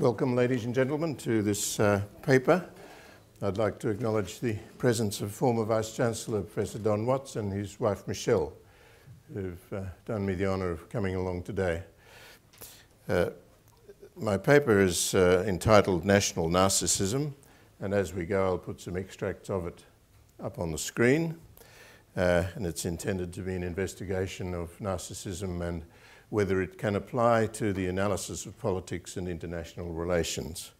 Welcome, ladies and gentlemen, to this paper. I'd like to acknowledge the presence of former Vice-Chancellor Professor Don Watts and his wife Michelle, who've done me the honour of coming along today. My paper is entitled National Narcissism, and as we go I'll put some extracts of it up on the screen. And it's intended to be an investigation of narcissism and whether it can apply to the analysis of politics and international relations.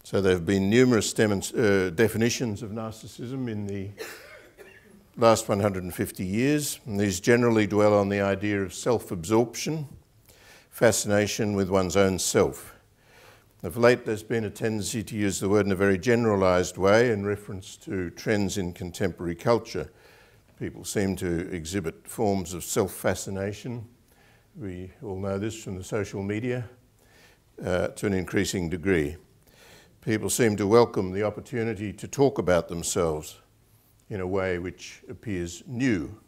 So there have been numerous definitions of narcissism in the last 150 years, and these generally dwell on the idea of self-absorption, fascination with one's own self. Of late there's been a tendency to use the word in a very generalised way in reference to trends in contemporary culture. People seem to exhibit forms of self-fascination. We all know this from the social media to an increasing degree. People seem to welcome the opportunity to talk about themselves in a way which appears new.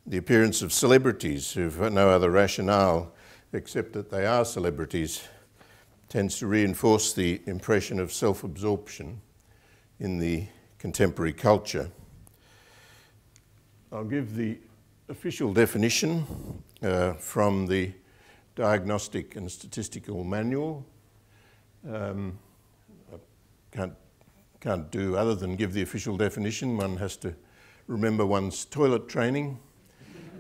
The appearance of celebrities who've no other rationale except that they are celebrities tends to reinforce the impression of self-absorption in the contemporary culture. I'll give the official definition from the Diagnostic and Statistical Manual. I can't do other than give the official definition. One has to remember one's toilet training.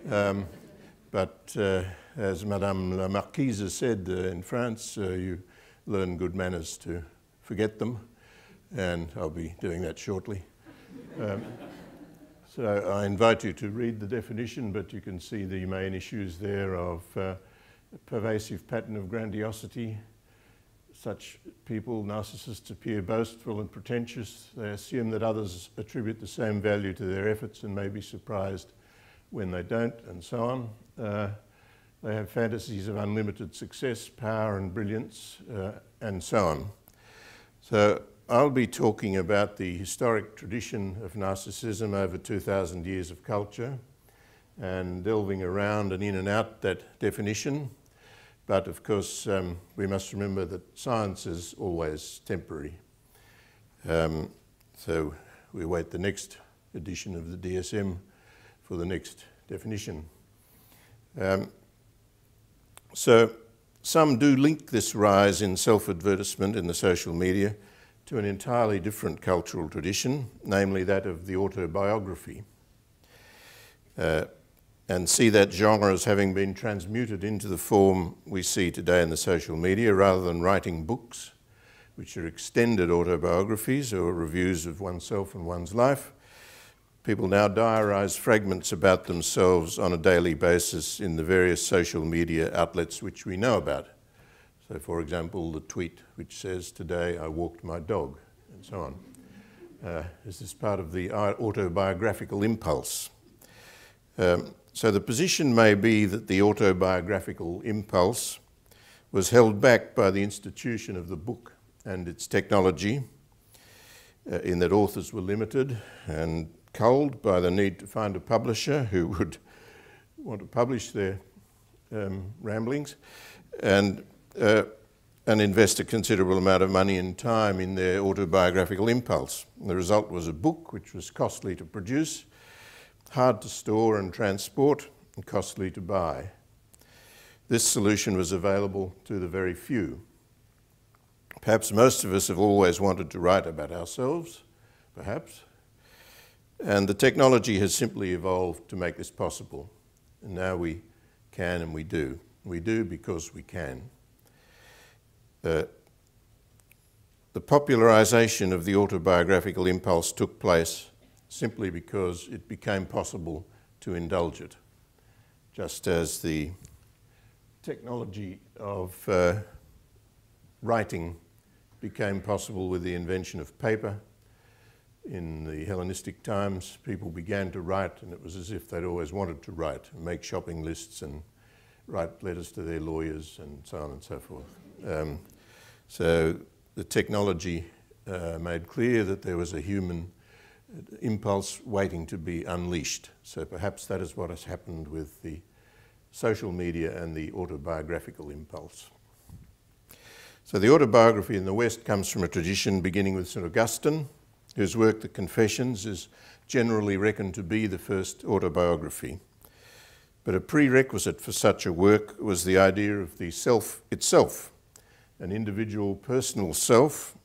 But as Madame la Marquise said in France, you learn good manners to forget them, and I'll be doing that shortly. So I invite you to read the definition, but you can see the main issues there of a pervasive pattern of grandiosity. Such people, narcissists, appear boastful and pretentious. They assume that others attribute the same value to their efforts and may be surprised when they don't, and so on. They have fantasies of unlimited success, power and brilliance, and so on. So I'll be talking about the historic tradition of narcissism over 2,000 years of culture and delving around and in and out that definition. But of course, we must remember that science is always temporary. So we await the next edition of the DSM for the next definition. So some do link this rise in self-advertisement in the social media to an entirely different cultural tradition, namely that of the autobiography, and see that genre as having been transmuted into the form we see today in the social media. Rather than writing books, which are extended autobiographies or reviews of oneself and one's life, people now diarise fragments about themselves on a daily basis in the various social media outlets which we know about. So, for example, the tweet which says, "Today I walked my dog," and so on. This is part of the autobiographical impulse. So the position may be that the autobiographical impulse was held back by the institution of the book and its technology, in that authors were limited and culled by the need to find a publisher who would want to publish their ramblings and invest a considerable amount of money and time in their autobiographical impulse. And the result was a book which was costly to produce, hard to store and transport, and costly to buy. This solution was available to the very few. Perhaps most of us have always wanted to write about ourselves, perhaps, and the technology has simply evolved to make this possible. And now we can and we do. We do because we can. The popularisation of the autobiographical impulse took place simply because it became possible to indulge it, just as the technology of writing became possible with the invention of paper. In the Hellenistic times, people began to write, and it was as if they'd always wanted to write, and make shopping lists and write letters to their lawyers and so on and so forth. So the technology made clear that there was a human impulse waiting to be unleashed. So perhaps that is what has happened with the social media and the autobiographical impulse. So the autobiography in the West comes from a tradition beginning with St. Augustine, whose work, The Confessions, is generally reckoned to be the first autobiography. But a prerequisite for such a work was the idea of the self itself, an individual personal self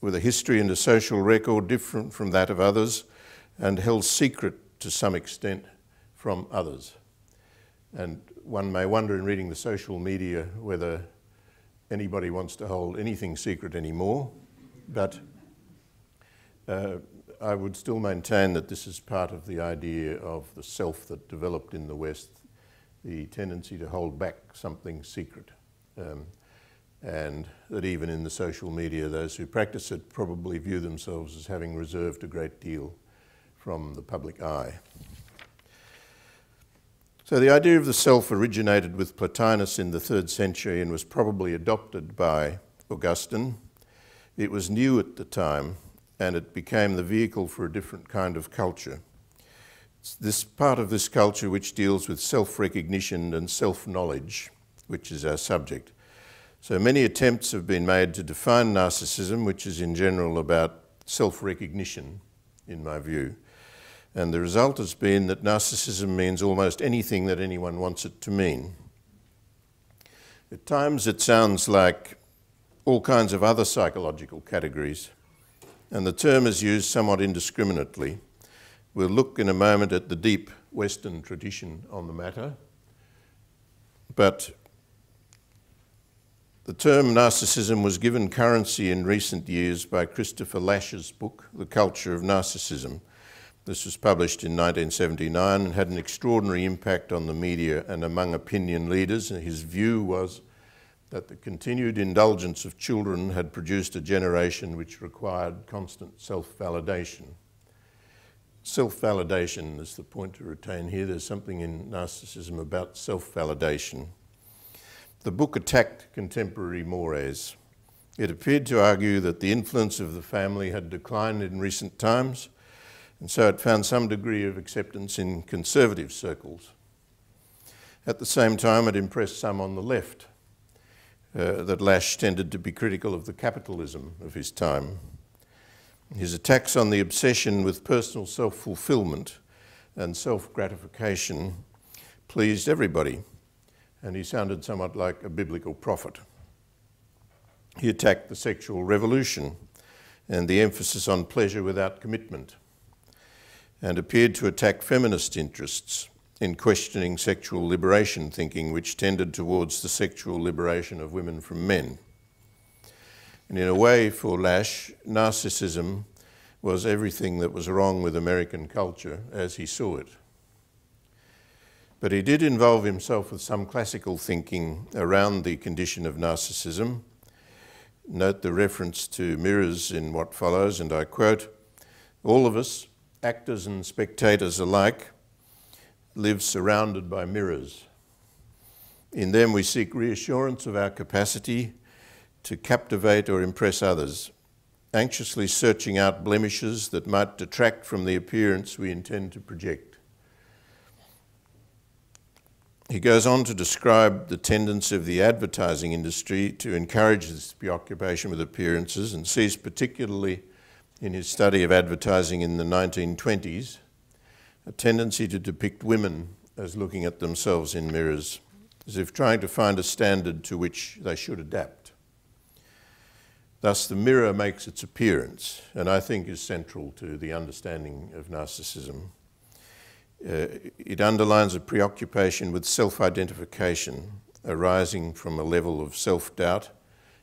with a history and a social record different from that of others and held secret to some extent from others. And one may wonder in reading the social media whether anybody wants to hold anything secret anymore, but I would still maintain that this is part of the idea of the self that developed in the West, the tendency to hold back something secret. And that even in the social media, those who practice it probably view themselves as having reserved a great deal from the public eye. So the idea of the self originated with Plotinus in the 3rd century and was probably adopted by Augustine. It was new at the time, and it became the vehicle for a different kind of culture. It's this part of this culture which deals with self-recognition and self-knowledge, which is our subject. So many attempts have been made to define narcissism, which is in general about self-recognition, in my view. And the result has been that narcissism means almost anything that anyone wants it to mean. At times it sounds like all kinds of other psychological categories, and the term is used somewhat indiscriminately. We'll look in a moment at the deep Western tradition on the matter, but the term narcissism was given currency in recent years by Christopher Lash's book, The Culture of Narcissism. This was published in 1979 and had an extraordinary impact on the media and among opinion leaders. And his view was that the continued indulgence of children had produced a generation which required constant self-validation. Self-validation is the point to retain here. There's something in narcissism about self-validation. The book attacked contemporary mores. It appeared to argue that the influence of the family had declined in recent times, and so it found some degree of acceptance in conservative circles. At the same time, it impressed some on the left, that Lash tended to be critical of the capitalism of his time. His attacks on the obsession with personal self-fulfillment and self-gratification pleased everybody, and he sounded somewhat like a biblical prophet. He attacked the sexual revolution and the emphasis on pleasure without commitment, and appeared to attack feminist interests in questioning sexual liberation thinking, which tended towards the sexual liberation of women from men. And in a way, for Lash, narcissism was everything that was wrong with American culture as he saw it. But he did involve himself with some classical thinking around the condition of narcissism. Note the reference to mirrors in what follows, and I quote, "All of us, actors and spectators alike, live surrounded by mirrors. In them we seek reassurance of our capacity to captivate or impress others, anxiously searching out blemishes that might detract from the appearance we intend to project." He goes on to describe the tendency of the advertising industry to encourage this preoccupation with appearances, and sees particularly in his study of advertising in the 1920s a tendency to depict women as looking at themselves in mirrors, as if trying to find a standard to which they should adapt. Thus, the mirror makes its appearance, and I think is central to the understanding of narcissism. It underlines a preoccupation with self-identification arising from a level of self-doubt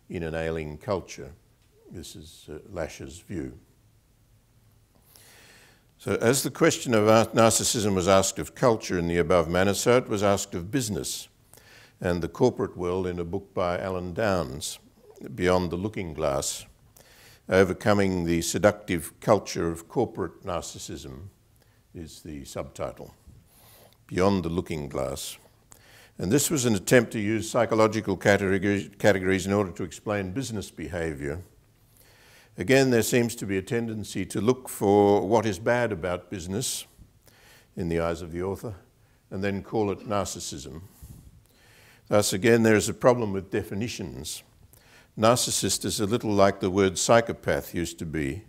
in an ailing culture. This is Lash's view. So as the question of narcissism was asked of culture in the above manner, so it was asked of business and the corporate world in a book by Alan Downes, Beyond the Looking Glass, Overcoming the Seductive Culture of Corporate Narcissism is the subtitle, Beyond the Looking Glass. And this was an attempt to use psychological categories in order to explain business behavior. Again, there seems to be a tendency to look for what is bad about business in the eyes of the author and then call it narcissism. Thus, again, there is a problem with definitions. Narcissist is a little like the word psychopath used to be,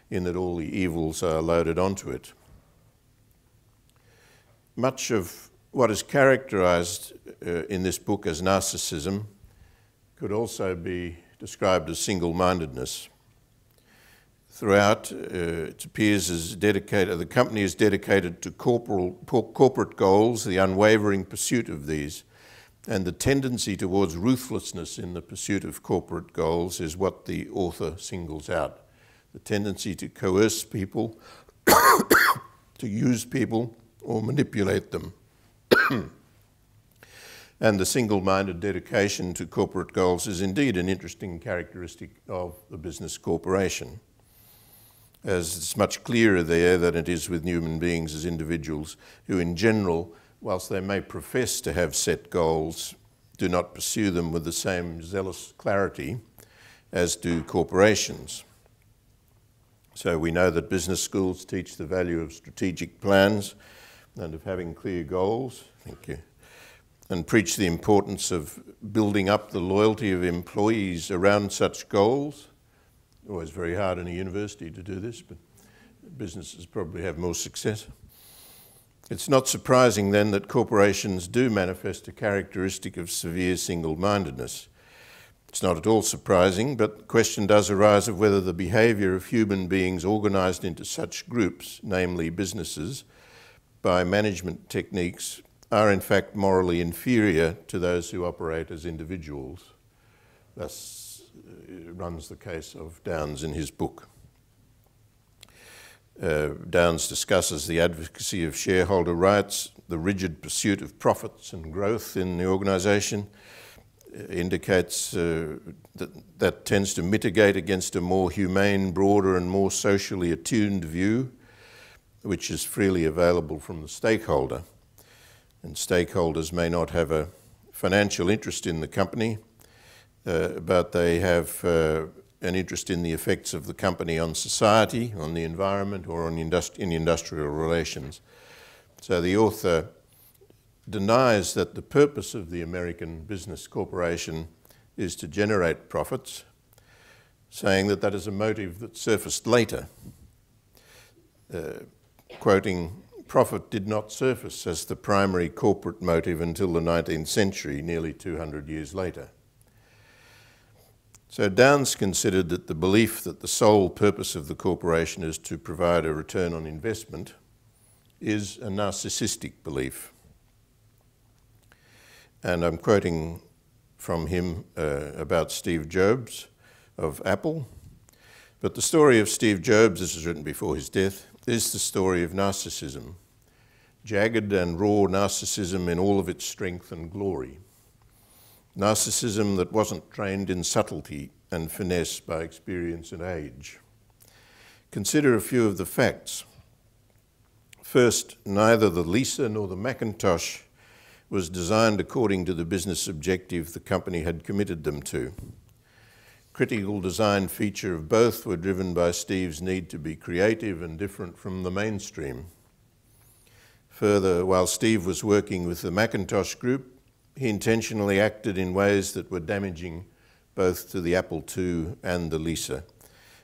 in that all the evils are loaded onto it. Much of what is characterized in this book as narcissism could also be described as single-mindedness. Throughout, it appears as the company is dedicated to corporate goals, the unwavering pursuit of these, and the tendency towards ruthlessness in the pursuit of corporate goals is what the author singles out. The tendency to coerce people, to use people, or manipulate them. And the single-minded dedication to corporate goals is indeed an interesting characteristic of the business corporation, as it's much clearer there than it is with human beings as individuals who in general, whilst they may profess to have set goals, do not pursue them with the same zealous clarity as do corporations. So we know that business schools teach the value of strategic plans and of having clear goals, thank you, and preach the importance of building up the loyalty of employees around such goals. Always very hard in a university to do this, but businesses probably have more success. It's not surprising then that corporations do manifest a characteristic of severe single-mindedness. It's not at all surprising, but the question does arise of whether the behaviour of human beings organised into such groups, namely businesses, by management techniques, are in fact morally inferior to those who operate as individuals. Thus runs the case of Downes in his book. Downes discusses the advocacy of shareholder rights, the rigid pursuit of profits and growth in the organisation, indicates that tends to mitigate against a more humane, broader and more socially attuned view, which is freely available from the stakeholder. And stakeholders may not have a financial interest in the company, but they have an interest in the effects of the company on society, on the environment, or on in industrial relations. So the author denies that the purpose of the American business corporation is to generate profits, saying that that is a motive that surfaced later. Quoting, "Profit did not surface as the primary corporate motive until the 19th century, nearly 200 years later." So Downes considered that the belief that the sole purpose of the corporation is to provide a return on investment is a narcissistic belief. And I'm quoting from him about Steve Jobs of Apple. But the story of Steve Jobs, this was written before his death, is the story of narcissism. Jagged and raw narcissism in all of its strength and glory. Narcissism that wasn't trained in subtlety and finesse by experience and age. Consider a few of the facts. First, neither the Lisa nor the Macintosh was designed according to the business objective the company had committed them to. Critical design feature of both were driven by Steve's need to be creative and different from the mainstream. Further, while Steve was working with the Macintosh group, he intentionally acted in ways that were damaging both to the Apple II and the Lisa,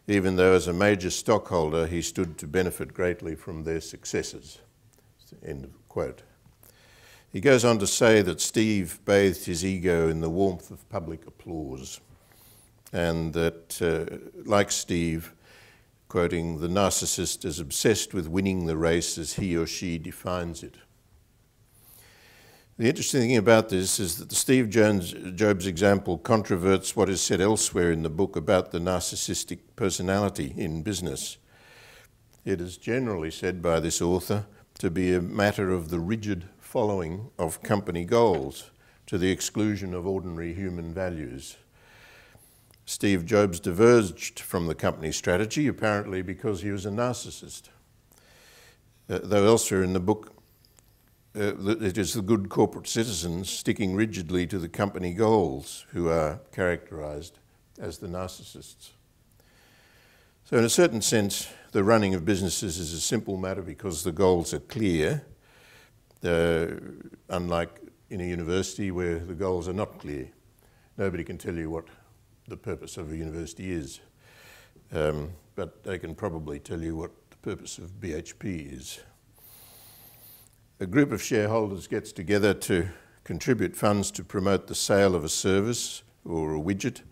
even though as a major stockholder he stood to benefit greatly from their successes. End of quote. He goes on to say that Steve bathed his ego in the warmth of public applause, and that, like Steve, quoting, "the narcissist is obsessed with winning the race as he or she defines it." The interesting thing about this is that the Steve Jobs example controverts what is said elsewhere in the book about the narcissistic personality in business. It is generally said by this author to be a matter of the rigid following of company goals to the exclusion of ordinary human values. Steve Jobs diverged from the company strategy, apparently because he was a narcissist. Though elsewhere in the book, it is the good corporate citizens sticking rigidly to the company goals who are characterized as the narcissists. So in a certain sense, the running of businesses is a simple matter because the goals are clear, unlike in a university where the goals are not clear. Nobody can tell you what the purpose of a university is. But they can probably tell you what the purpose of BHP is. A group of shareholders gets together to contribute funds to promote the sale of a service or a widget.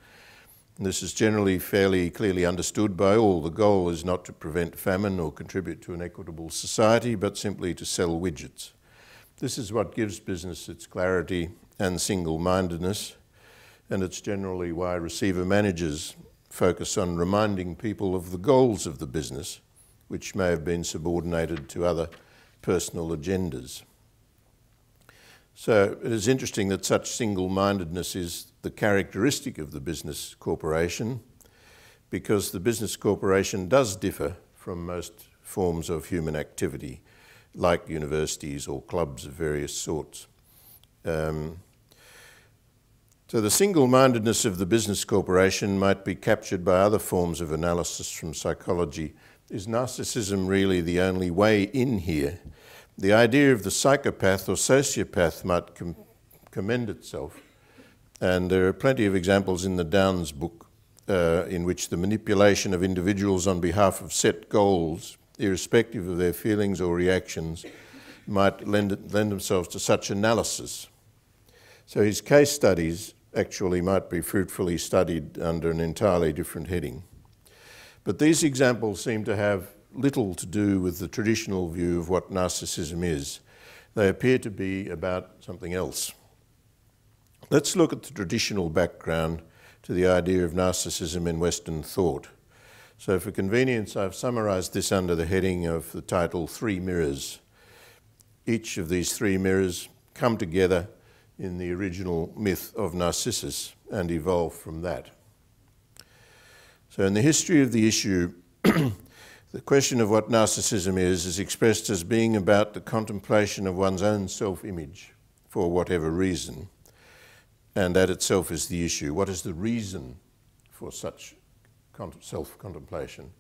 This is generally fairly clearly understood by all. The goal is not to prevent famine or contribute to an equitable society, but simply to sell widgets. This is what gives business its clarity and single-mindedness, and it's generally why receiver managers focus on reminding people of the goals of the business, which may have been subordinated to other personal agendas. So it is interesting that such single-mindedness is the characteristic of the business corporation, because the business corporation does differ from most forms of human activity, like universities or clubs of various sorts. So the single-mindedness of the business corporation might be captured by other forms of analysis from psychology. Is narcissism really the only way in here? The idea of the psychopath or sociopath might commend itself, and there are plenty of examples in the Downes book in which the manipulation of individuals on behalf of set goals, irrespective of their feelings or reactions, might lend themselves to such analysis. So his case studies actually might be fruitfully studied under an entirely different heading. But these examples seem to have little to do with the traditional view of what narcissism is. They appear to be about something else. Let's look at the traditional background to the idea of narcissism in Western thought. So for convenience, I've summarised this under the heading of the title, Three Mirrors. Each of these three mirrors come together in the original myth of Narcissus and evolve from that. So in the history of the issue, the question of what narcissism is expressed as being about the contemplation of one's own self-image for whatever reason, and that itself is the issue. What is the reason for such self-contemplation,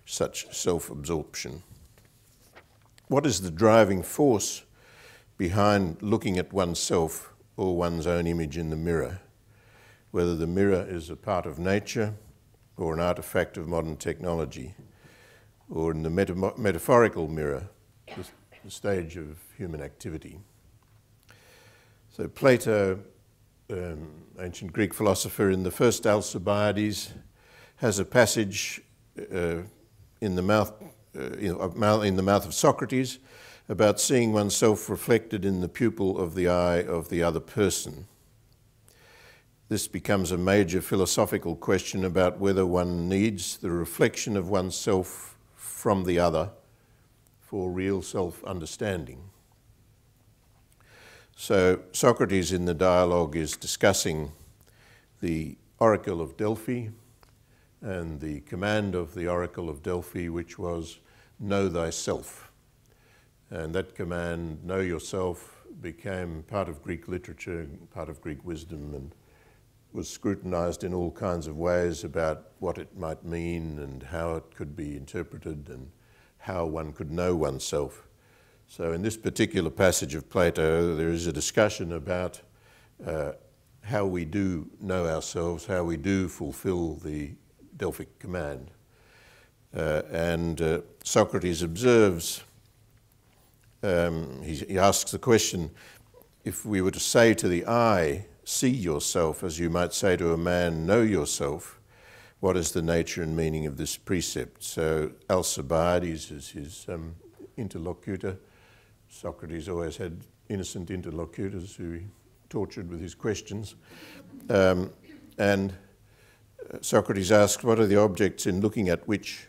such self-absorption? What is the driving force behind looking at oneself or one's own image in the mirror? Whether the mirror is a part of nature or an artifact of modern technology, or in the metaphorical mirror, the stage of human activity. So Plato, ancient Greek philosopher, in the first Alcibiades, has a passage in the mouth of Socrates about seeing oneself reflected in the pupil of the eye of the other person. This becomes a major philosophical question about whether one needs the reflection of oneself from the other for real self-understanding. So Socrates in the dialogue is discussing the Oracle of Delphi and the command of the Oracle of Delphi, which was, know thyself. And that command, know yourself, became part of Greek literature, part of Greek wisdom, and was scrutinized in all kinds of ways about what it might mean and how it could be interpreted and how one could know oneself. So in this particular passage of Plato, there is a discussion about how we do know ourselves, how we do fulfill the Delphic command. And Socrates observes, he asks the question, if we were to say to the eye, see yourself, as you might say to a man, know yourself, what is the nature and meaning of this precept? So Alcibiades is his interlocutor. Socrates always had innocent interlocutors who he tortured with his questions. And Socrates asks, what are the objects in looking at which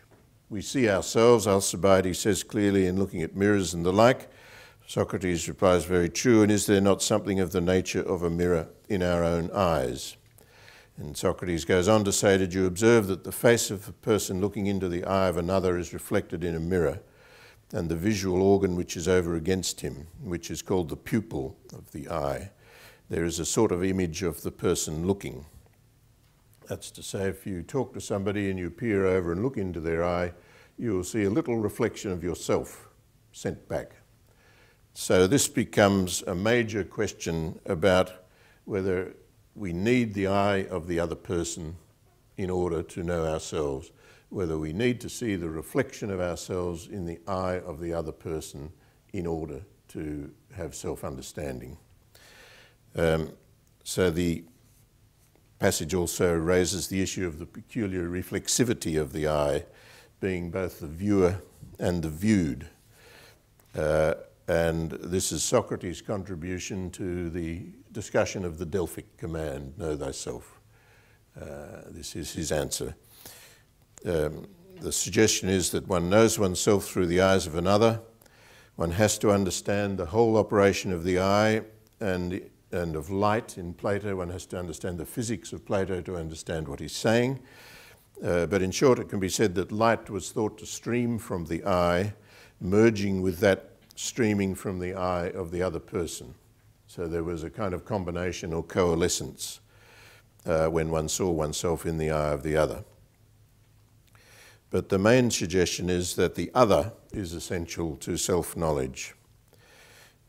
we see ourselves? Alcibiades says clearly, in looking at mirrors and the like. Socrates replies, very true, and is there not something of the nature of a mirror in our own eyes? And Socrates goes on to say, did you observe that the face of a person looking into the eye of another is reflected in a mirror, and the visual organ which is over against him, which is called the pupil of the eye, there is a sort of image of the person looking. That's to say, if you talk to somebody and you peer over and look into their eye, you will see a little reflection of yourself sent back. So this becomes a major question about whether we need the eye of the other person in order to know ourselves, whether we need to see the reflection of ourselves in the eye of the other person in order to have self-understanding. So the passage also raises the issue of the peculiar reflexivity of the eye, being both the viewer and the viewed. And this is Socrates' contribution to the discussion of the Delphic command, know thyself. This is his answer. The suggestion is that one knows oneself through the eyes of another. One has to understand the whole operation of the eye and of light in Plato. One has to understand the physics of Plato to understand what he's saying. But in short, it can be said that light was thought to stream from the eye, merging with that streaming from the eye of the other person. So there was a kind of combination or coalescence when one saw oneself in the eye of the other. But the main suggestion is that the other is essential to self-knowledge.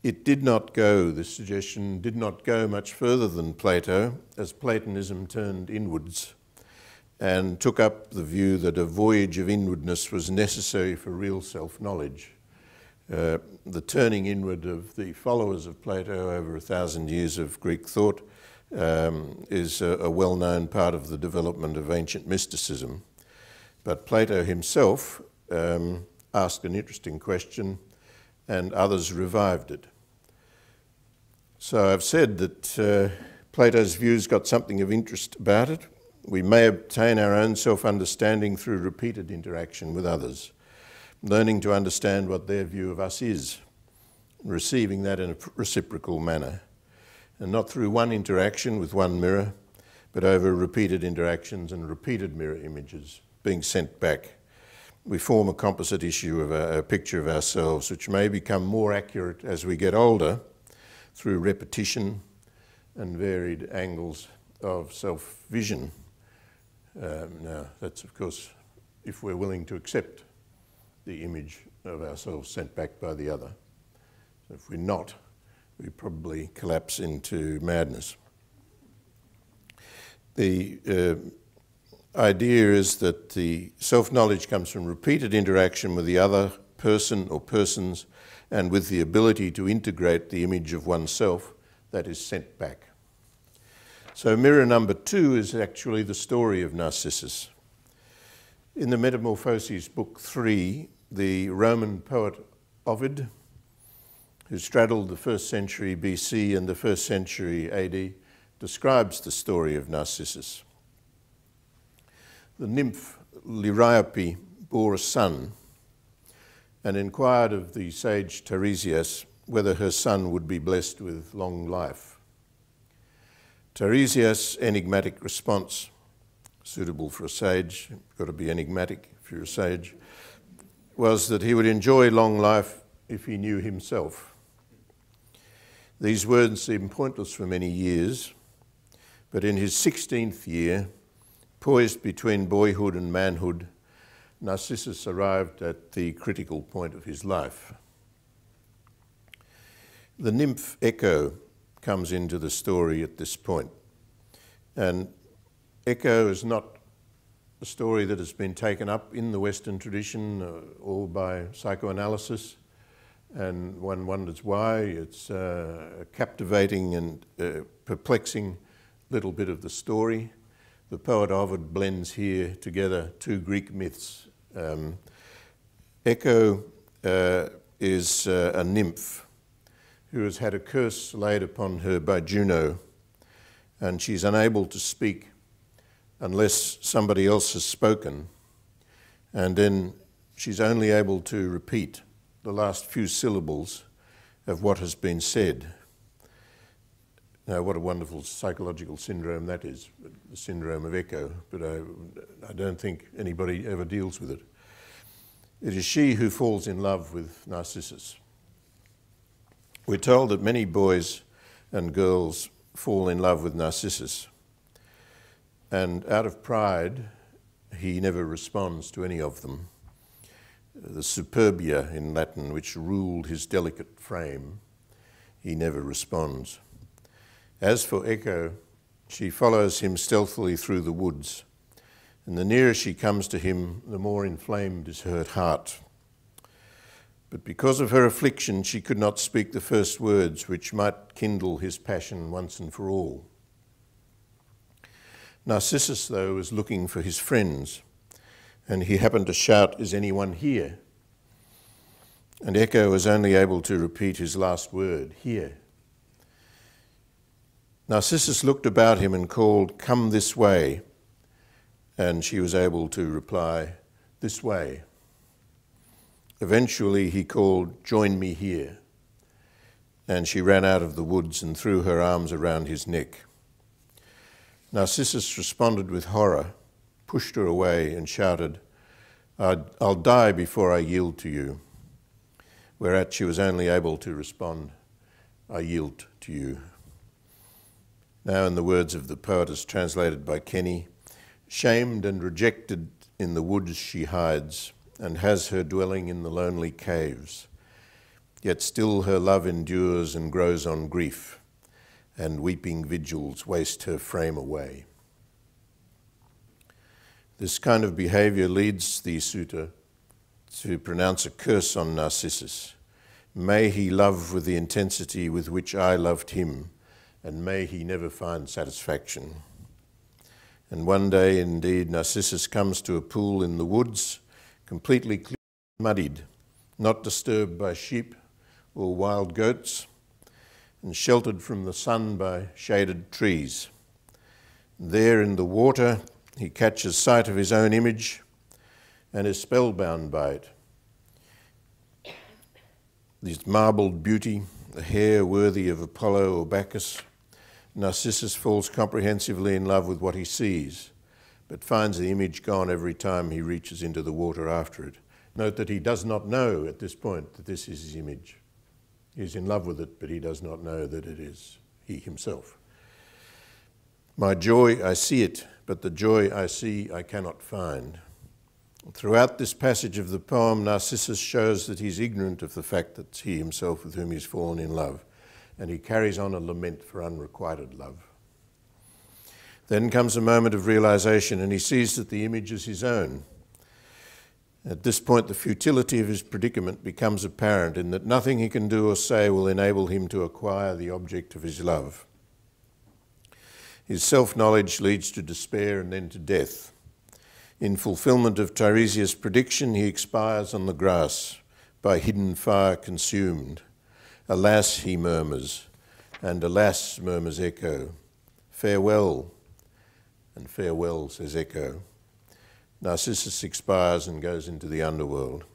It did not go, this suggestion did not go much further than Plato, as Platonism turned inwards and took up the view that a voyage of inwardness was necessary for real self-knowledge. The turning inward of the followers of Plato over 1,000 years of Greek thought is a well-known part of the development of ancient mysticism. But Plato himself asked an interesting question, and others revived it. So I've said that Plato's views got something of interest about it. We may obtain our own self-understanding through repeated interaction with others, learning to understand what their view of us is, receiving that in a reciprocal manner, and not through one interaction with one mirror, but over repeated interactions and repeated mirror images being sent back. We form a composite issue of a picture of ourselves, which may become more accurate as we get older through repetition and varied angles of self-vision. Now, that's of course if we're willing to accept the image of ourselves sent back by the other. So if we're not, we probably collapse into madness. The idea is that the self-knowledge comes from repeated interaction with the other person or persons and with the ability to integrate the image of oneself that is sent back. So mirror number 2 is actually the story of Narcissus. In the Metamorphoses, book 3, the Roman poet Ovid, who straddled the 1st century BC and the 1st century AD, describes the story of Narcissus. The nymph Liriope bore a son and inquired of the sage Tiresias whether her son would be blessed with long life. Tiresias' enigmatic response, suitable for a sage, got to be enigmatic if you're a sage, was that he would enjoy long life if he knew himself. These words seemed pointless for many years, but in his 16th year, poised between boyhood and manhood, Narcissus arrived at the critical point of his life. The nymph Echo comes into the story at this point, and Echo is not a story that has been taken up in the Western tradition or by psychoanalysis, and one wonders why. It's a captivating and perplexing little bit of the story. The poet Ovid blends here together 2 Greek myths. Echo is a nymph who has had a curse laid upon her by Juno, and she's unable to speak unless somebody else has spoken, and then she's only able to repeat the last few syllables of what has been said. Now, what a wonderful psychological syndrome that is, the syndrome of echo, but I don't think anybody ever deals with it. It is she who falls in love with Narcissus. We're told that many boys and girls fall in love with Narcissus, and out of pride, he never responds to any of them. The superbia in Latin, which ruled his delicate frame, he never responds. As for Echo, she follows him stealthily through the woods, and the nearer she comes to him, the more inflamed is her heart. But because of her affliction, she could not speak the first words which might kindle his passion once and for all. Narcissus, though, was looking for his friends, and he happened to shout, "Is anyone here?" And Echo was only able to repeat his last word, "Here." Narcissus looked about him and called, "Come this way," and she was able to reply, "This way." Eventually he called, "Join me here," and she ran out of the woods and threw her arms around his neck. Narcissus responded with horror, pushed her away and shouted, "I'll die before I yield to you," whereat she was only able to respond, "I yield to you." Now, in the words of the poet as translated by Kenny, shamed and rejected in the woods she hides, and has her dwelling in the lonely caves. Yet still her love endures and grows on grief, and weeping vigils waste her frame away. This kind of behavior leads the suitor to pronounce a curse on Narcissus. May he love with the intensity with which I loved him, and may he never find satisfaction. And one day, indeed, Narcissus comes to a pool in the woods, completely clean, muddied, not disturbed by sheep or wild goats, and sheltered from the sun by shaded trees. There in the water, he catches sight of his own image and is spellbound by it. This marbled beauty, the hair worthy of Apollo or Bacchus, Narcissus falls comprehensively in love with what he sees, but finds the image gone every time he reaches into the water after it. Note that he does not know at this point that this is his image. He's in love with it, but he does not know that it is he himself. My joy, I see it, but the joy I see I cannot find. Throughout this passage of the poem, Narcissus shows that he's ignorant of the fact that it's he himself with whom he's fallen in love, and he carries on a lament for unrequited love. Then comes a moment of realization, and he sees that the image is his own. At this point, the futility of his predicament becomes apparent in that nothing he can do or say will enable him to acquire the object of his love. His self-knowledge leads to despair and then to death. In fulfillment of Tiresias' prediction, he expires on the grass, by hidden fire consumed. Alas, he murmurs, and alas, murmurs Echo. Farewell, and farewell, says Echo. Narcissus expires and goes into the underworld.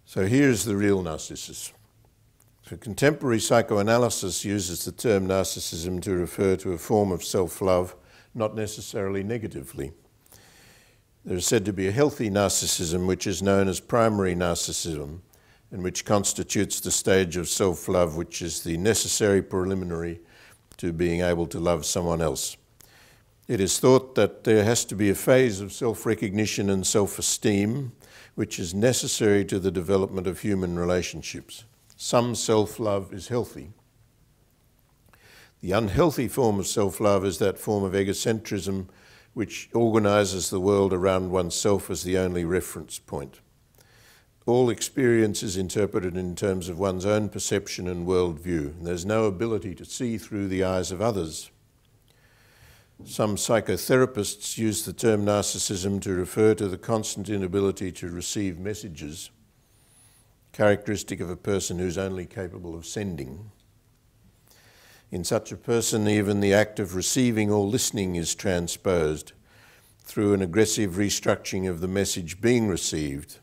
So here's the real Narcissus. So contemporary psychoanalysis uses the term narcissism to refer to a form of self-love, not necessarily negatively. There is said to be a healthy narcissism, which is known as primary narcissism, and which constitutes the stage of self-love, which is the necessary preliminary to being able to love someone else. It is thought that there has to be a phase of self-recognition and self-esteem, which is necessary to the development of human relationships. Some self-love is healthy. The unhealthy form of self-love is that form of egocentrism which organizes the world around oneself as the only reference point. All experience is interpreted in terms of one's own perception and worldview. There's no ability to see through the eyes of others. Some psychotherapists use the term narcissism to refer to the constant inability to receive messages, characteristic of a person who's only capable of sending. In such a person, even the act of receiving or listening is transposed through an aggressive restructuring of the message being received.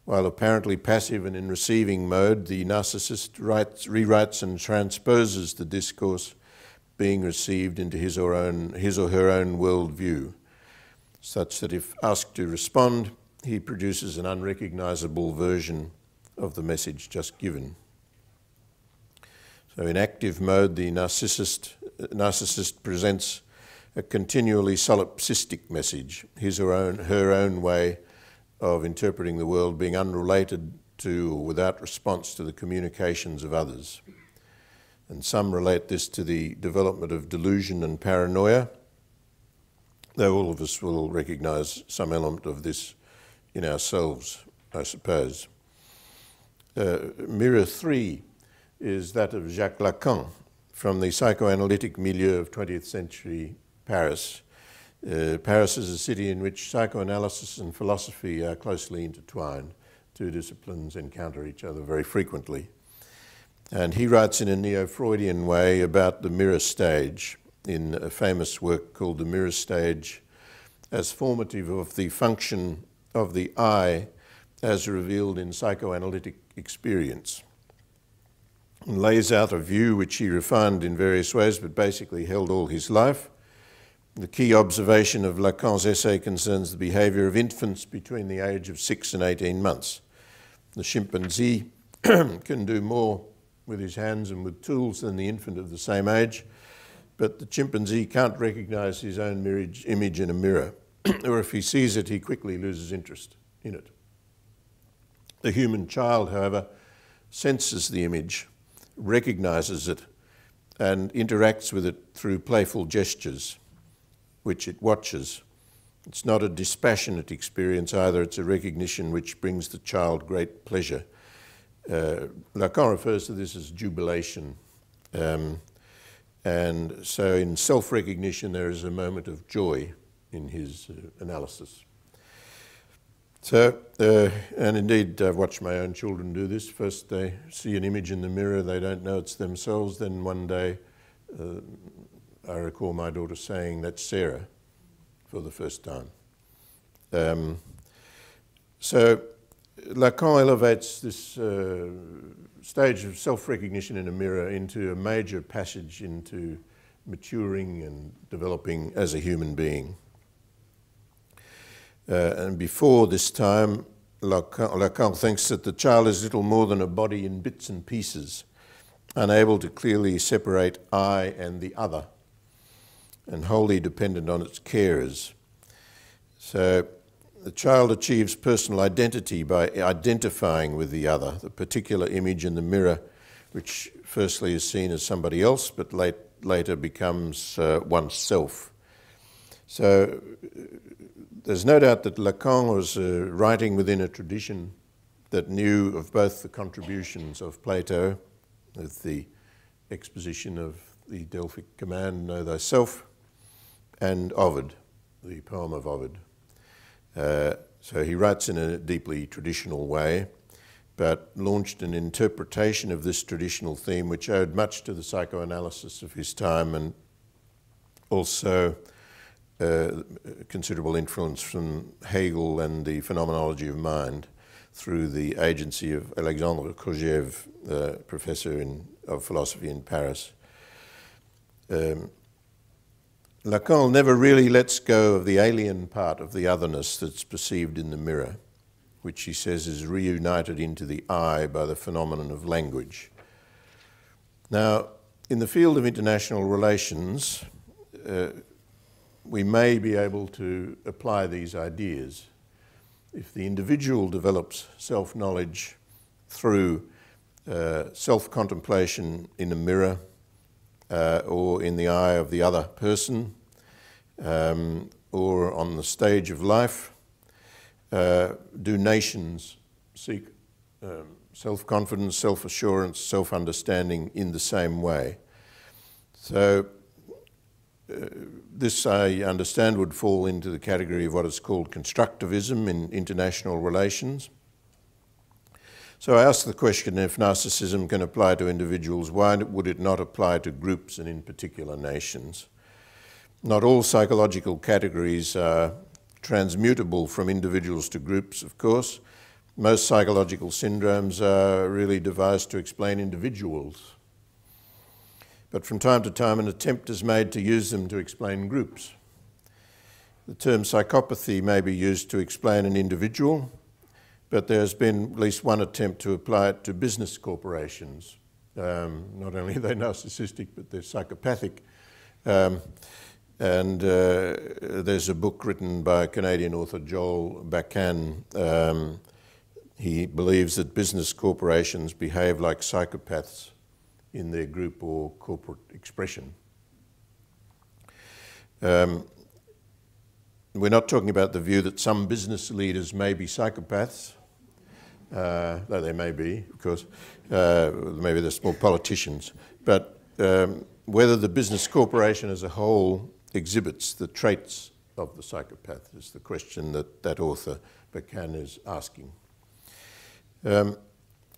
While apparently passive and in receiving mode, the narcissist rewrites and transposes the discourse being received into his or her own worldview, such that if asked to respond, he produces an unrecognizable version of the message just given. So in active mode, the narcissist presents a continually solipsistic message, his or her own way of interpreting the world being unrelated to or without response to the communications of others. And some relate this to the development of delusion and paranoia. though all of us will recognise some element of this in ourselves, I suppose. Mirror 3 is that of Jacques Lacan from the psychoanalytic milieu of 20th century Paris. Paris is a city in which psychoanalysis and philosophy are closely intertwined. Two disciplines encounter each other very frequently. And he writes in a neo-Freudian way about the mirror stage in a famous work called The Mirror Stage, as formative of the function of the I as revealed in psychoanalytic experience, and lays out a view which he refined in various ways but basically held all his life. The key observation of Lacan's essay concerns the behaviour of infants between the age of 6 and 18 months. The chimpanzee can do more with his hands and with tools than the infant of the same age, but the chimpanzee can't recognise his own image in a mirror, or if he sees it, he quickly loses interest in it. The human child, however, senses the image, recognises it, and interacts with it through playful gestures, which it watches. It's not a dispassionate experience either, it's a recognition which brings the child great pleasure. Lacan refers to this as jubilation. And so in self-recognition there is a moment of joy in his analysis. So, and indeed I've watched my own children do this. First they see an image in the mirror, they don't know it's themselves, then one day I recall my daughter saying, "That's Sarah," for the first time. So Lacan elevates this stage of self-recognition in a mirror into a major passage into maturing and developing as a human being. And before this time, Lacan thinks that the child is little more than a body in bits and pieces, unable to clearly separate I and the other, and wholly dependent on its carers. So the child achieves personal identity by identifying with the other, the particular image in the mirror, which firstly is seen as somebody else, but later becomes oneself. So there's no doubt that Lacan was writing within a tradition that knew of both the contributions of Plato, with the exposition of the Delphic command, "Know thyself," and Ovid, the poem of Ovid. So he writes in a deeply traditional way, but launched an interpretation of this traditional theme which owed much to the psychoanalysis of his time and also considerable influence from Hegel and the phenomenology of mind through the agency of Alexandre Kojève, professor of philosophy in Paris. Lacan never really lets go of the alien part of the otherness that's perceived in the mirror, which he says is reunited into the I by the phenomenon of language. Now, in the field of international relations, we may be able to apply these ideas. If the individual develops self-knowledge through self-contemplation in a mirror or in the eye of the other person or on the stage of life, do nations seek self-confidence, self-assurance, self-understanding in the same way? So this, I understand, would fall into the category of what is called constructivism in international relations. So I ask the question, if narcissism can apply to individuals, why would it not apply to groups and in particular nations? Not all psychological categories are transmutable from individuals to groups, of course. Most psychological syndromes are really devised to explain individuals. But from time to time, an attempt is made to use them to explain groups. The term psychopathy may be used to explain an individual, but there's been at least one attempt to apply it to business corporations. Not only are they narcissistic, but they're psychopathic. There's a book written by Canadian author Joel Bacan. He believes that business corporations behave like psychopaths in their group or corporate expression. we're not talking about the view that some business leaders may be psychopaths, though they may be, of course, maybe they're small politicians, but whether the business corporation as a whole exhibits the traits of the psychopath is the question that author Bachan is asking. And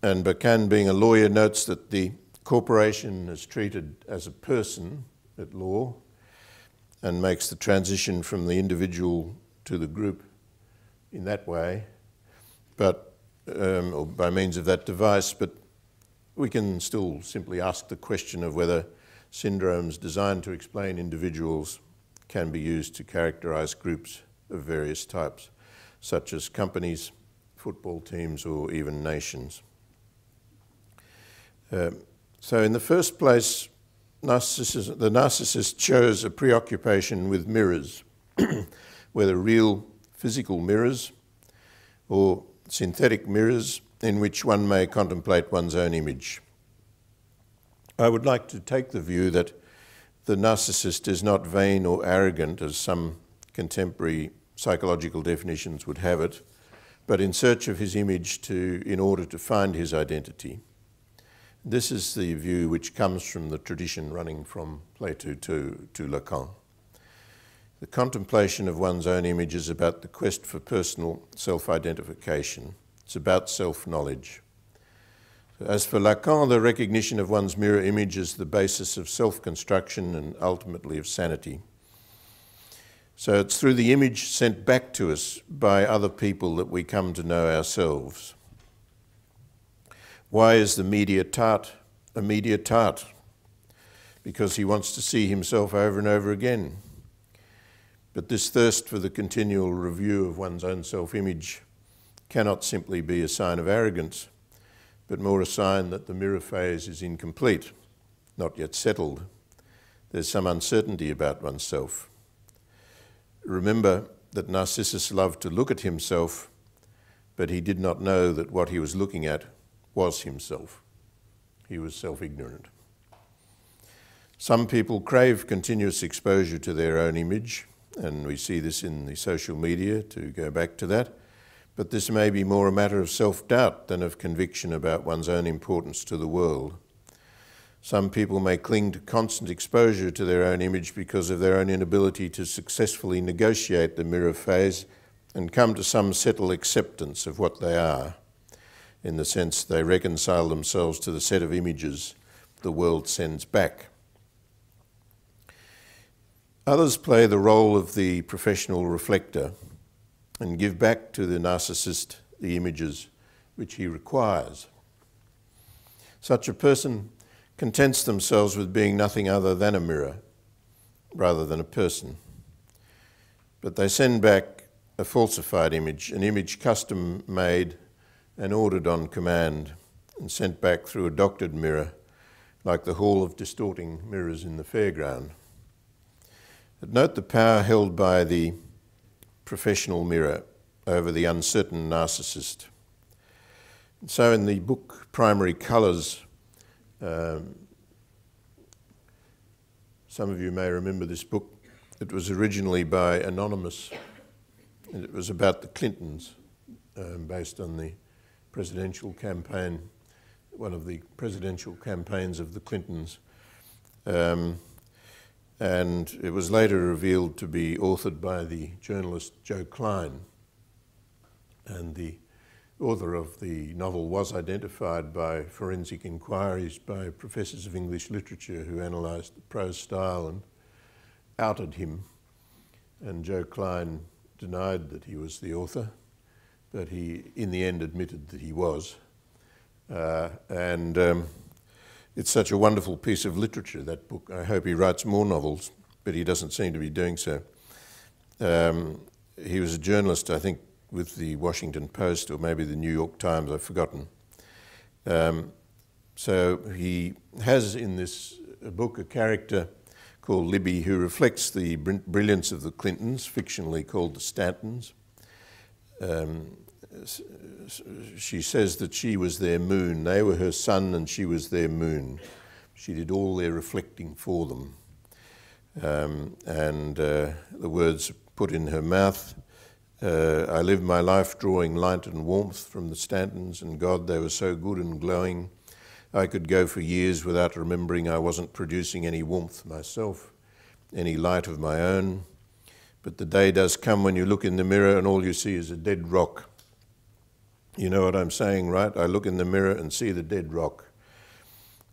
Bachan, being a lawyer, notes that the corporation is treated as a person at law and makes the transition from the individual to the group in that way, but or by means of that device, but we can still simply ask the question of whether syndromes designed to explain individuals can be used to characterize groups of various types, such as companies, football teams, or even nations. So in the first place, the narcissist chose a preoccupation with mirrors, whether real physical mirrors or synthetic mirrors in which one may contemplate one's own image. I would like to take the view that the narcissist is not vain or arrogant, as some contemporary psychological definitions would have it, but in search of his image in order to find his identity. This is the view which comes from the tradition running from Plato to Lacan. The contemplation of one's own image is about the quest for personal self-identification. It's about self-knowledge. As for Lacan, the recognition of one's mirror image is the basis of self-construction and ultimately of sanity. So it's through the image sent back to us by other people that we come to know ourselves. Why is the media tart a media tart? Because he wants to see himself over and over again. But this thirst for the continual review of one's own self-image cannot simply be a sign of arrogance, but more a sign that the mirror phase is incomplete, not yet settled. There's some uncertainty about oneself. Remember that Narcissus loved to look at himself, but he did not know that what he was looking at was himself. He was self-ignorant. Some people crave continuous exposure to their own image, and we see this in the social media, to go back to that. But this may be more a matter of self-doubt than of conviction about one's own importance to the world. Some people may cling to constant exposure to their own image because of their own inability to successfully negotiate the mirror phase and come to some settled acceptance of what they are, in the sense they reconcile themselves to the set of images the world sends back. Others play the role of the professional reflector and give back to the narcissist the images which he requires. Such a person contents themselves with being nothing other than a mirror, rather than a person. But they send back a falsified image, an image custom-made and ordered on command, and sent back through a doctored mirror, like the hall of distorting mirrors in the fairground. But note the power held by the professional mirror over the uncertain narcissist. And so in the book Primary Colours, some of you may remember this book. It was originally by Anonymous, and it was about the Clintons, based on the presidential campaign, one of the presidential campaigns of the Clintons. And it was later revealed to be authored by the journalist Joe Klein. And the author of the novel was identified by forensic inquiries by professors of English literature who analysed the prose style and outed him. And Joe Klein denied that he was the author, but he in the end admitted that he was. It's such a wonderful piece of literature, that book. I hope he writes more novels, but he doesn't seem to be doing so. He was a journalist, I think, with the Washington Post or maybe the New York Times, I've forgotten. So he has in this book a character called Libby who reflects the brilliance of the Clintons, fictionally called the Stantons. She says that she was their moon. They were her sun and she was their moon. She did all their reflecting for them. The words put in her mouth. I lived my life drawing light and warmth from the Stantons, and God, they were so good and glowing. I could go for years without remembering I wasn't producing any warmth myself, any light of my own. But the day does come when you look in the mirror and all you see is a dead rock. You know what I'm saying, right? I look in the mirror and see the dead rock.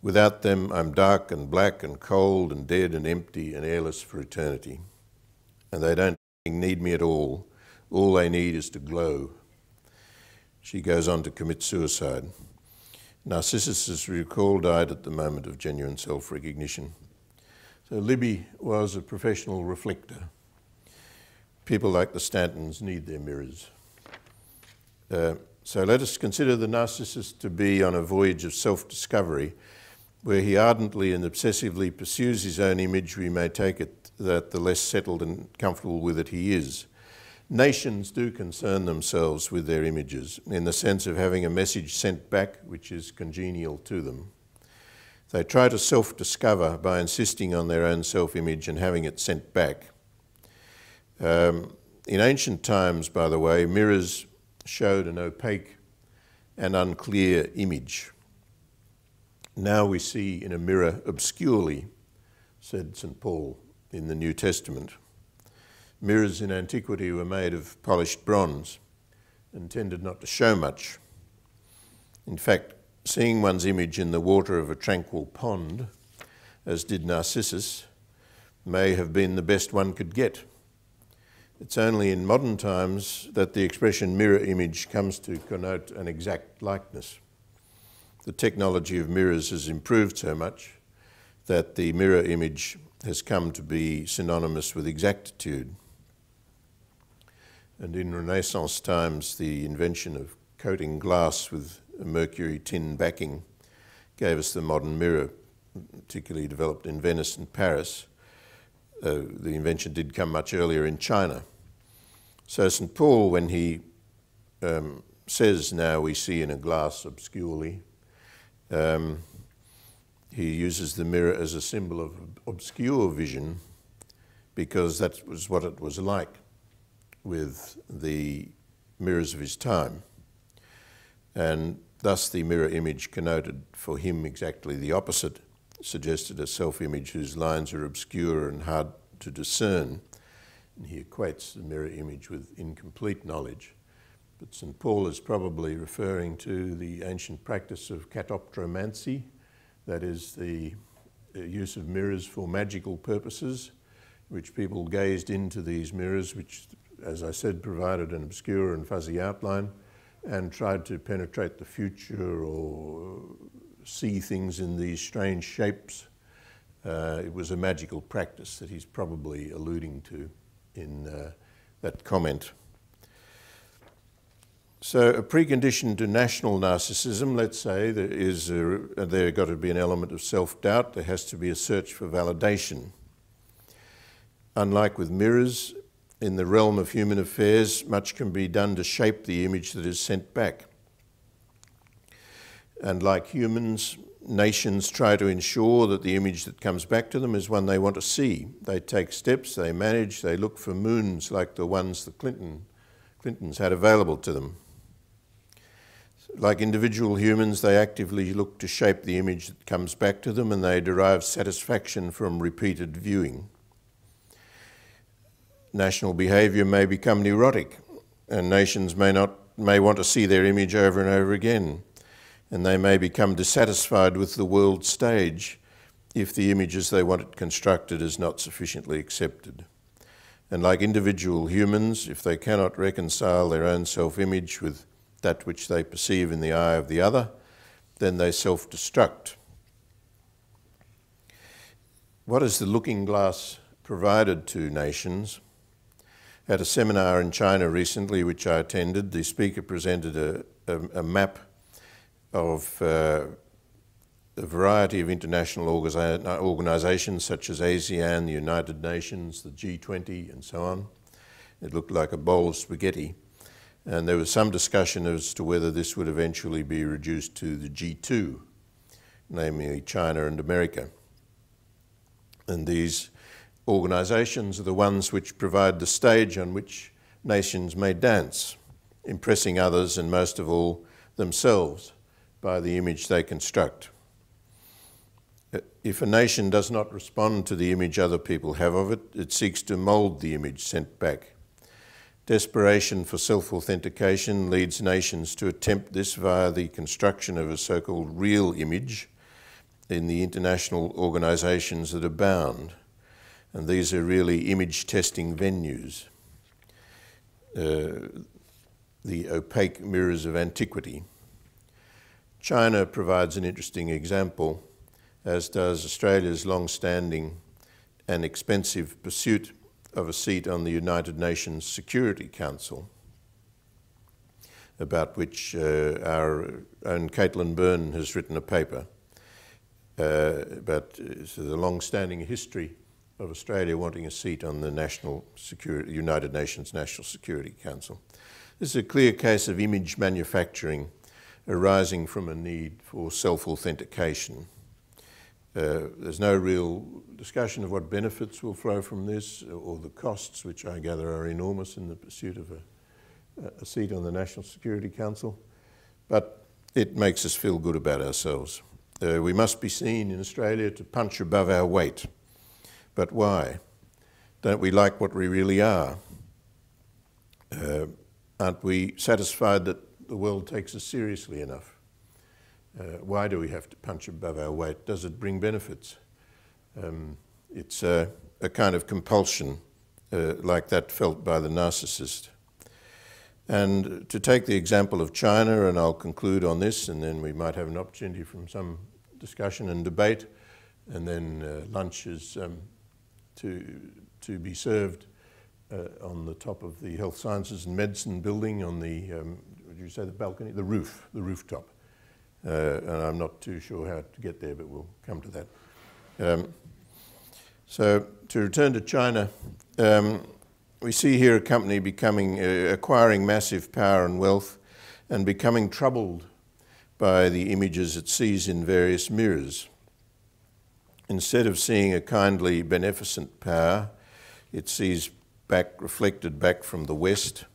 Without them, I'm dark and black and cold and dead and empty and airless for eternity. And they don't need me at all. All they need is to glow. She goes on to commit suicide. Narcissus, as we recall, died at the moment of genuine self-recognition. So Libby was a professional reflector. People like the Stantons need their mirrors. So let us consider the Narcissus to be on a voyage of self-discovery, where he ardently and obsessively pursues his own image. We may take it that the less settled and comfortable with it he is. Nations do concern themselves with their images in the sense of having a message sent back which is congenial to them. They try to self-discover by insisting on their own self-image and having it sent back. In ancient times, by the way, mirrors showed an opaque and unclear image. Now we see in a mirror obscurely, said St. Paul in the New Testament. Mirrors in antiquity were made of polished bronze and tended not to show much. In fact, seeing one's image in the water of a tranquil pond, as did Narcissus, may have been the best one could get. It's only in modern times that the expression mirror image comes to connote an exact likeness. The technology of mirrors has improved so much that the mirror image has come to be synonymous with exactitude. And in Renaissance times, the invention of coating glass with a mercury tin backing gave us the modern mirror, particularly developed in Venice and Paris. The invention did come much earlier in China. So St. Paul, when he says now we see in a glass obscurely, he uses the mirror as a symbol of obscure vision because that was what it was like with the mirrors of his time. And thus the mirror image connoted for him exactly the opposite, suggested a self-image whose lines are obscure and hard to discern. And he equates the mirror image with incomplete knowledge. But St. Paul is probably referring to the ancient practice of catoptromancy, that is the use of mirrors for magical purposes, which people gazed into these mirrors, which, as I said, provided an obscure and fuzzy outline, and tried to penetrate the future or see things in these strange shapes. It was a magical practice that he's probably alluding to in that comment. So a precondition to national narcissism, let's say, there got to be an element of self-doubt. There has to be a search for validation. Unlike with mirrors, in the realm of human affairs, much can be done to shape the image that is sent back. And like humans, nations try to ensure that the image that comes back to them is one they want to see. They take steps, they manage, they look for moons like the ones the Clintons had available to them. Like individual humans, they actively look to shape the image that comes back to them, and they derive satisfaction from repeated viewing. National behaviour may become neurotic, and nations may want to see their image over and over again, and they may become dissatisfied with the world stage if the image as they want it constructed is not sufficiently accepted. And like individual humans, if they cannot reconcile their own self-image with that which they perceive in the eye of the other, then they self-destruct. What is the looking glass provided to nations? At a seminar in China recently, which I attended, the speaker presented a map of a variety of international organisations such as ASEAN, the United Nations, the G20 and so on. It looked like a bowl of spaghetti. And there was some discussion as to whether this would eventually be reduced to the G2, namely China and America. And these organisations are the ones which provide the stage on which nations may dance, impressing others and most of all themselves by the image they construct. If a nation does not respond to the image other people have of it, it seeks to mould the image sent back. Desperation for self-authentication leads nations to attempt this via the construction of a so-called real image in the international organisations that abound. And these are really image-testing venues, the opaque mirrors of antiquity. China provides an interesting example, as does Australia's long-standing and expensive pursuit of a seat on the United Nations Security Council, about which our own Caitlin Byrne has written a paper about the long-standing history of Australia wanting a seat on the United Nations National Security Council. This is a clear case of image manufacturing arising from a need for self-authentication. There's no real discussion of what benefits will flow from this or the costs, which I gather are enormous in the pursuit of a seat on the National Security Council, but it makes us feel good about ourselves. We must be seen in Australia to punch above our weight. But why? Don't we like what we really are? Aren't we satisfied that the world takes us seriously enough? Why do we have to punch above our weight? Does it bring benefits? It's a kind of compulsion like that felt by the narcissist. And to take the example of China, and I'll conclude on this, and then we might have an opportunity from some discussion and debate, and then lunch is to be served on the top of the Health Sciences and Medicine building on the, would you say the balcony? The rooftop. And I'm not too sure how to get there, but we'll come to that. So to return to China, we see here a company acquiring massive power and wealth and becoming troubled by the images it sees in various mirrors. Instead of seeing a kindly, beneficent power, it sees reflected back from the West,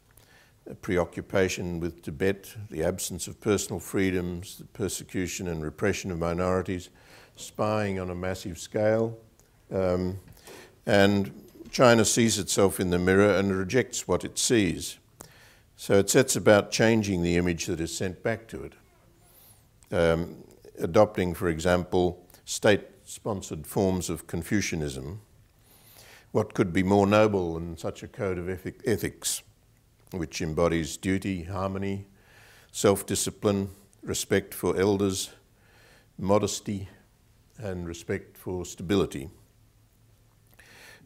a preoccupation with Tibet, the absence of personal freedoms, the persecution and repression of minorities, spying on a massive scale. And China sees itself in the mirror and rejects what it sees. So it sets about changing the image that is sent back to it, adopting, for example, state-sponsored forms of Confucianism. What could be more noble than such a code of ethics, which embodies duty, harmony, self-discipline, respect for elders, modesty, and respect for stability?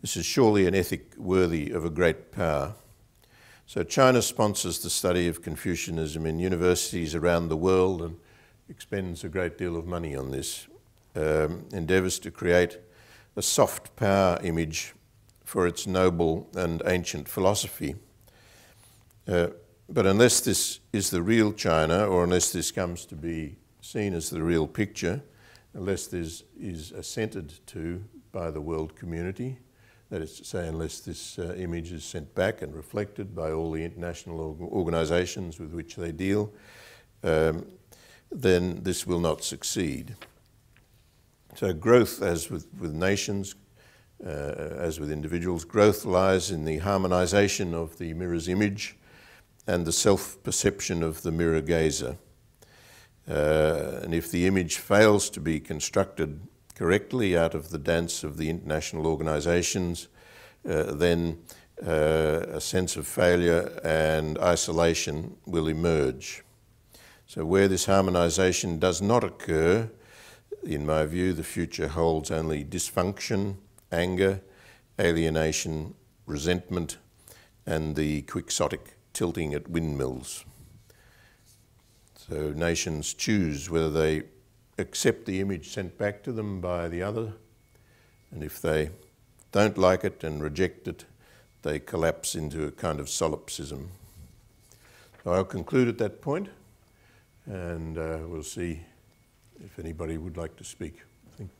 This is surely an ethic worthy of a great power. So China sponsors the study of Confucianism in universities around the world and expends a great deal of money on this, endeavours to create a soft power image for its noble and ancient philosophy. But unless this is the real China, or unless this comes to be seen as the real picture, unless this is assented to by the world community, that is to say, unless this image is sent back and reflected by all the international organisations with which they deal, then this will not succeed. So growth, as with nations, as with individuals, growth lies in the harmonisation of the mirror's image and the self-perception of the mirror gazer. And if the image fails to be constructed correctly out of the dance of the international organisations, then a sense of failure and isolation will emerge. So where this harmonisation does not occur, in my view, the future holds only dysfunction, anger, alienation, resentment, and the quixotic tilting at windmills. So nations choose whether they accept the image sent back to them by the other, and if they don't like it and reject it, they collapse into a kind of solipsism. So I'll conclude at that point, and we'll see if anybody would like to speak. I think